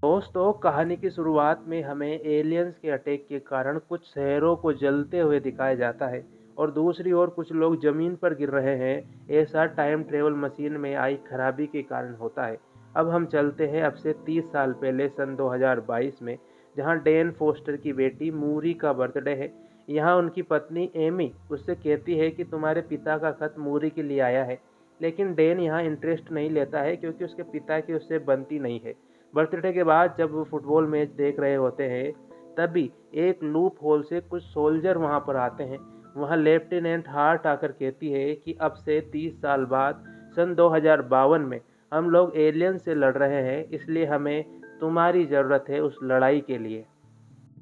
दोस्तों, कहानी की शुरुआत में हमें एलियंस के अटैक के कारण कुछ शहरों को जलते हुए दिखाया जाता है और दूसरी ओर कुछ लोग जमीन पर गिर रहे हैं। ऐसा टाइम ट्रेवल मशीन में आई खराबी के कारण होता है। अब हम चलते हैं अब से 30 साल पहले सन 2022 में, जहां डैन फोस्टर की बेटी मूरी का बर्थडे है। यहाँ उनकी पत्नी एमी उससे कहती है कि तुम्हारे पिता का खत मूरी के लिए आया है, लेकिन डैन यहाँ इंटरेस्ट नहीं लेता है क्योंकि उसके पिता की उससे बनती नहीं है। बर्थडे के बाद जब वो फुटबॉल मैच देख रहे होते हैं, तभी एक लूप होल से कुछ सोल्जर वहां पर आते हैं। वहां लेफ्टिनेंट हार्ट आकर कहती है कि अब से 30 साल बाद सन 2052 में हम लोग एलियन से लड़ रहे हैं, इसलिए हमें तुम्हारी ज़रूरत है उस लड़ाई के लिए।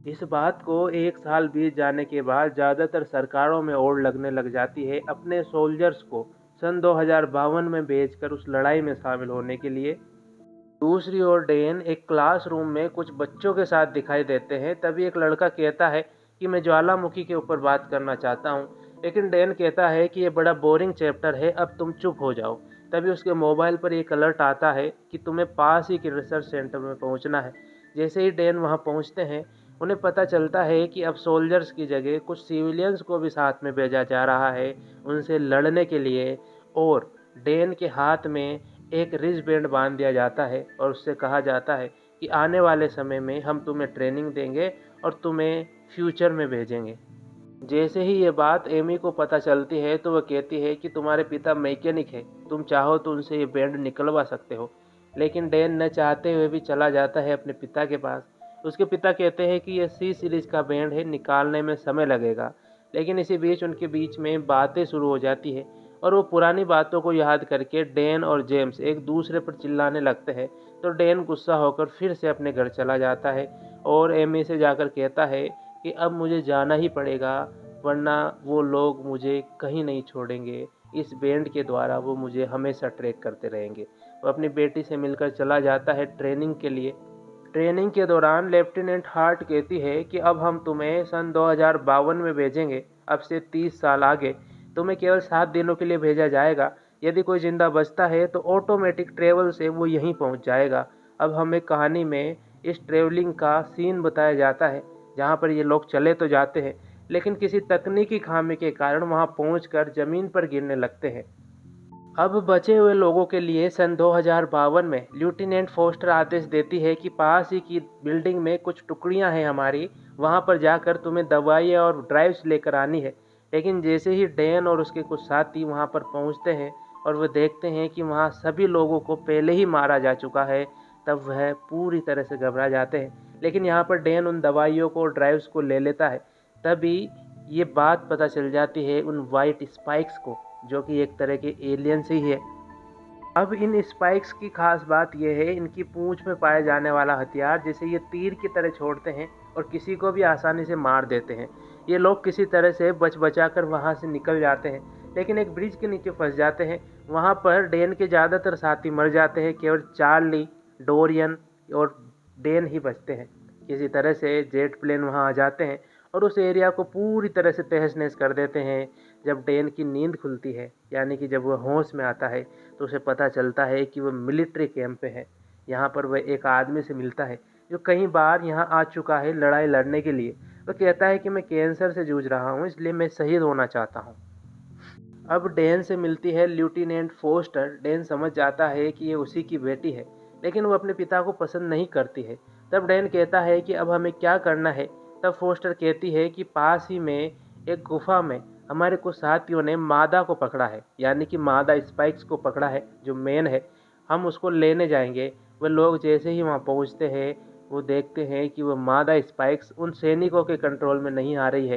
इस बात को एक साल बीत जाने के बाद ज़्यादातर सरकारों में ओड़ लगने लग जाती है अपने सोल्जर्स को सन 2052 में भेजकर उस लड़ाई में शामिल होने के लिए। दूसरी ओर डेन एक क्लासरूम में कुछ बच्चों के साथ दिखाई देते हैं। तभी एक लड़का कहता है कि मैं ज्वालामुखी के ऊपर बात करना चाहता हूँ, लेकिन डेन कहता है कि ये बड़ा बोरिंग चैप्टर है, अब तुम चुप हो जाओ। तभी उसके मोबाइल पर एक अलर्ट आता है कि तुम्हें पास ही के रिसर्च सेंटर में पहुँचना है। जैसे ही डेन वहाँ पहुँचते हैं, उन्हें पता चलता है कि अब सोल्जर्स की जगह कुछ सिविलियंस को भी साथ में भेजा जा रहा है उनसे लड़ने के लिए। और डेन के हाथ में एक रिज बैंड बांध दिया जाता है और उससे कहा जाता है कि आने वाले समय में हम तुम्हें ट्रेनिंग देंगे और तुम्हें फ्यूचर में भेजेंगे। जैसे ही ये बात एमी को पता चलती है तो वह कहती है कि तुम्हारे पिता मैकेनिक है, तुम चाहो तो उनसे ये बैंड निकलवा सकते हो। लेकिन डैन न चाहते हुए भी चला जाता है अपने पिता के पास। उसके पिता कहते हैं कि यह सी सीरीज का बैंड है, निकालने में समय लगेगा। लेकिन इसी बीच उनके बीच में बातें शुरू हो जाती है और वो पुरानी बातों को याद करके डैन और जेम्स एक दूसरे पर चिल्लाने लगते हैं। तो डैन गुस्सा होकर फिर से अपने घर चला जाता है और एमी से जाकर कहता है कि अब मुझे जाना ही पड़ेगा, वरना वो लोग मुझे कहीं नहीं छोड़ेंगे। इस बैंड के द्वारा वो मुझे हमेशा ट्रैक करते रहेंगे। वो अपनी बेटी से मिलकर चला जाता है ट्रेनिंग के लिए। ट्रेनिंग के दौरान लेफ्टिनेंट हार्ट कहती है कि अब हम तुम्हें सन 2052 में भेजेंगे, अब से 30 साल आगे। तुम्हें केवल 7 दिनों के लिए भेजा जाएगा। यदि कोई जिंदा बचता है तो ऑटोमेटिक ट्रेवल से वो यहीं पहुंच जाएगा। अब हमें कहानी में इस ट्रेवलिंग का सीन बताया जाता है, जहाँ पर ये लोग चले तो जाते हैं, लेकिन किसी तकनीकी खामी के कारण वहाँ पहुँचकर ज़मीन पर गिरने लगते हैं। अब बचे हुए लोगों के लिए सन 2052 में लेफ्टिनेंट फोस्टर आदेश देती है कि पास ही की बिल्डिंग में कुछ टुकड़ियां हैं हमारी, वहां पर जाकर तुम्हें दवाइयाँ और ड्राइव्स लेकर आनी है। लेकिन जैसे ही डैन और उसके कुछ साथी वहां पर पहुंचते हैं और वह देखते हैं कि वहां सभी लोगों को पहले ही मारा जा चुका है, तब वह पूरी तरह से घबरा जाते हैं। लेकिन यहाँ पर डैन उन दवाइयों को, ड्राइव्स को ले लेता है। तभी ये बात पता चल जाती है उन वाइट स्पाइक्स को, जो कि एक तरह के एलियंस ही है। अब इन स्पाइक्स की खास बात यह है, इनकी पूंछ में पाए जाने वाला हथियार जिसे ये तीर की तरह छोड़ते हैं और किसी को भी आसानी से मार देते हैं। ये लोग किसी तरह से बच बचा कर वहाँ से निकल जाते हैं, लेकिन एक ब्रिज के नीचे फंस जाते हैं। वहाँ पर डेन के ज़्यादातर साथी मर जाते हैं, केवल चार्ली, डोरियन और डेन ही बचते हैं। किसी तरह से जेट प्लेन वहाँ आ जाते हैं और उस एरिया को पूरी तरह से तहस नहस कर देते हैं। जब डेन की नींद खुलती है, यानी कि जब वह होश में आता है, तो उसे पता चलता है कि वह मिलिट्री कैंप पे है। यहाँ पर वह एक आदमी से मिलता है जो कई बार यहाँ आ चुका है लड़ाई लड़ने के लिए। वह कहता है कि मैं कैंसर से जूझ रहा हूँ, इसलिए मैं शहीद होना चाहता हूँ। अब डैन से मिलती है लेफ्टिनेंट फोस्टर। डैन समझ जाता है कि ये उसी की बेटी है, लेकिन वो अपने पिता को पसंद नहीं करती है। तब डैन कहता है कि अब हमें क्या करना है। तब फोस्टर कहती है कि पास ही में एक गुफा में हमारे कुछ साथियों ने मादा को पकड़ा है, यानी कि मादा स्पाइक्स को पकड़ा है जो मेन है। हम उसको लेने जाएंगे। वह लोग जैसे ही वहाँ पहुँचते हैं, वो देखते हैं कि वह मादा स्पाइक्स उन सैनिकों के कंट्रोल में नहीं आ रही है।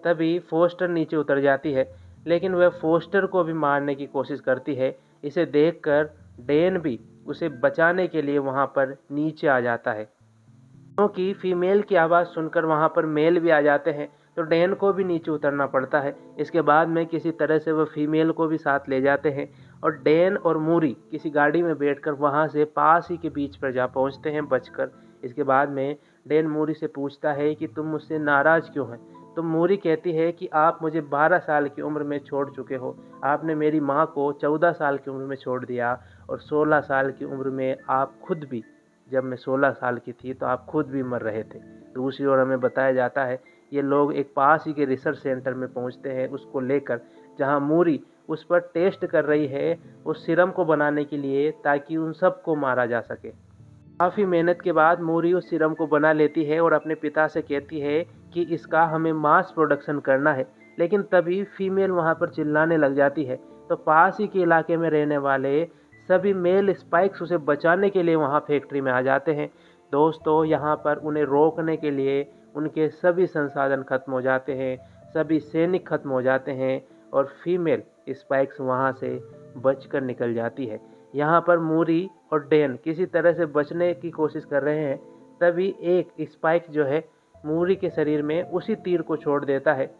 तभी फोस्टर नीचे उतर जाती है, लेकिन वह फोस्टर को भी मारने की कोशिश करती है। इसे देखकर डेन भी उसे बचाने के लिए वहाँ पर नीचे आ जाता है। क्योंकि फीमेल की आवाज़ सुनकर वहाँ पर मेल भी आ जाते हैं, तो डैन को भी नीचे उतरना पड़ता है। इसके बाद में किसी तरह से वह फीमेल को भी साथ ले जाते हैं और डैन और मूरी किसी गाड़ी में बैठकर वहाँ से पास ही के बीच पर जा पहुँचते हैं बचकर। इसके बाद में डैन मूरी से पूछता है कि तुम मुझसे नाराज़ क्यों हैं। तो मूरी कहती है कि आप मुझे 12 साल की उम्र में छोड़ चुके हो, आपने मेरी माँ को 14 साल की उम्र में छोड़ दिया और 16 साल की उम्र में आप खुद भी जब मैं 16 साल की थी तो आप खुद भी मर रहे थे। दूसरी ओर हमें बताया जाता है ये लोग एक पास ही के रिसर्च सेंटर में पहुंचते हैं उसको लेकर, जहां मूरी उस पर टेस्ट कर रही है उस सीरम को बनाने के लिए, ताकि उन सबको मारा जा सके। काफ़ी मेहनत के बाद मूरी उस सीरम को बना लेती है और अपने पिता से कहती है कि इसका हमें मास प्रोडक्शन करना है। लेकिन तभी फीमेल वहाँ पर चिल्लाने लग जाती है, तो पास ही के इलाके में रहने वाले सभी मेल स्पाइक्स उसे बचाने के लिए वहाँ फैक्ट्री में आ जाते हैं। दोस्तों, यहाँ पर उन्हें रोकने के लिए उनके सभी संसाधन खत्म हो जाते हैं, सभी सैनिक खत्म हो जाते हैं और फीमेल स्पाइक्स वहाँ से बचकर निकल जाती है। यहाँ पर मूरी और डैन किसी तरह से बचने की कोशिश कर रहे हैं, तभी एक स्पाइक जो है मूरी के शरीर में उसी तीर को छोड़ देता है।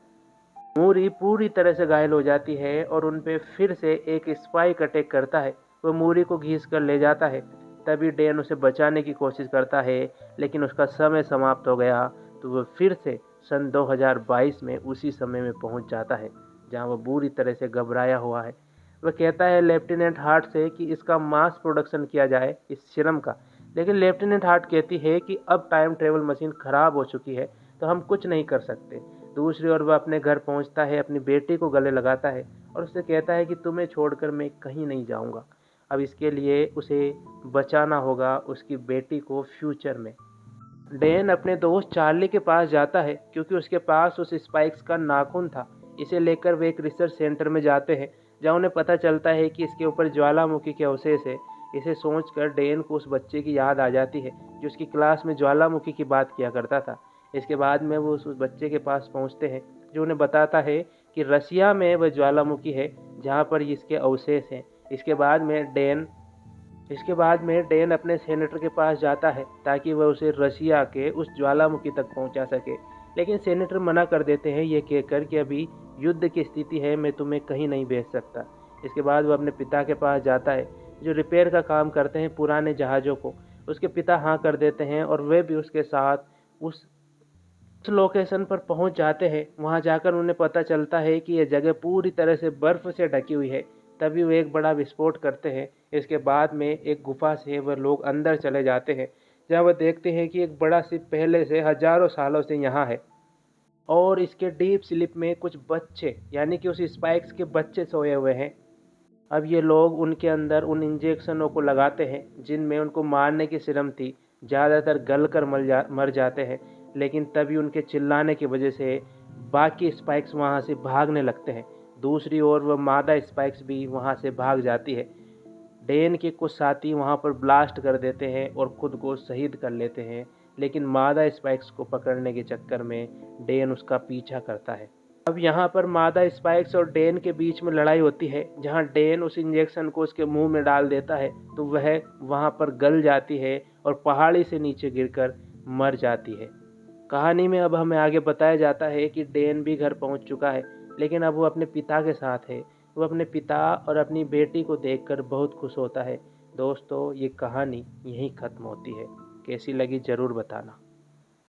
मूरी पूरी तरह से घायल हो जाती है और उन पे फिर से एक स्पाइक अटैक करता है। वो मूरी को घीस कर ले जाता है। तभी डैन उसे बचाने की कोशिश करता है, लेकिन उसका समय समाप्त हो गया। तो वो फिर से सन 2022 में उसी समय में पहुंच जाता है, जहां वो बुरी तरह से घबराया हुआ है। वह कहता है लेफ्टिनेंट हार्ट से कि इसका मास प्रोडक्शन किया जाए इस सीरम का। लेकिन लेफ्टिनेंट हार्ट कहती है कि अब टाइम ट्रेवल मशीन खराब हो चुकी है, तो हम कुछ नहीं कर सकते। दूसरी ओर वह अपने घर पहुंचता है, अपनी बेटी को गले लगाता है और उससे कहता है कि तुम्हें छोड़कर मैं कहीं नहीं जाऊंगा। अब इसके लिए उसे बचाना होगा उसकी बेटी को फ्यूचर में। डैन अपने दोस्त चार्ली के पास जाता है, क्योंकि उसके पास उस स्पाइक्स का नाखून था। इसे लेकर वे एक रिसर्च सेंटर में जाते हैं, जहाँ उन्हें पता चलता है कि इसके ऊपर ज्वालामुखी के अवशेष है। इसे सोचकर डैन को उस बच्चे की याद आ जाती है जो उसकी क्लास में ज्वालामुखी की बात किया करता था। इसके बाद में वो उस बच्चे के पास पहुंचते हैं, जो उन्हें बताता है कि रसिया में वह ज्वालामुखी है जहाँ पर इसके अवशेष हैं। इसके बाद में डैन अपने सेनेटर के पास जाता है, ताकि वह उसे रसिया के उस ज्वालामुखी तक पहुंचा सके। लेकिन सेनेटर मना कर देते हैं, ये कहकर कि अभी युद्ध की स्थिति है, मैं तुम्हें कहीं नहीं भेज सकता। इसके बाद वह अपने पिता के पास जाता है, जो रिपेयर का काम करते हैं पुराने जहाज़ों को। उसके पिता हाँ कर देते हैं और वे भी उसके साथ उस लोकेशन पर पहुंच जाते हैं। वहां जाकर उन्हें पता चलता है कि यह जगह पूरी तरह से बर्फ से ढकी हुई है। तभी वो एक बड़ा विस्फोट करते हैं। इसके बाद में एक गुफा से वह लोग अंदर चले जाते हैं, जहां वह देखते हैं कि एक बड़ा शिप पहले से हजारों सालों से यहाँ है और इसके डीप स्लीप में कुछ बच्चे, यानी कि उस स्पाइक्स के बच्चे सोए हुए हैं। अब ये लोग उनके अंदर उन इंजेक्शनों को लगाते हैं जिनमें उनको मारने की सिरम थी। ज़्यादातर गल कर मर जाते हैं, लेकिन तभी उनके चिल्लाने की वजह से बाकी स्पाइक्स वहाँ से भागने लगते हैं। दूसरी ओर वह मादा स्पाइक्स भी वहाँ से भाग जाती है। डैन के कुछ साथी वहाँ पर ब्लास्ट कर देते हैं और खुद को शहीद कर लेते हैं, लेकिन मादा स्पाइक्स को पकड़ने के चक्कर में डैन उसका पीछा करता है। अब यहाँ पर मादा स्पाइक्स और डैन के बीच में लड़ाई होती है, जहाँ डैन उस इंजेक्शन को उसके मुंह में डाल देता है तो वह वहाँ पर गल जाती है और पहाड़ी से नीचे गिरकर मर जाती है। कहानी में अब हमें आगे बताया जाता है कि डैन भी घर पहुँच चुका है, लेकिन अब वो अपने पिता के साथ है। वो अपने पिता और अपनी बेटी को देखकर बहुत खुश होता है। दोस्तों, ये कहानी यहीं ख़त्म होती है। कैसी लगी ज़रूर बताना।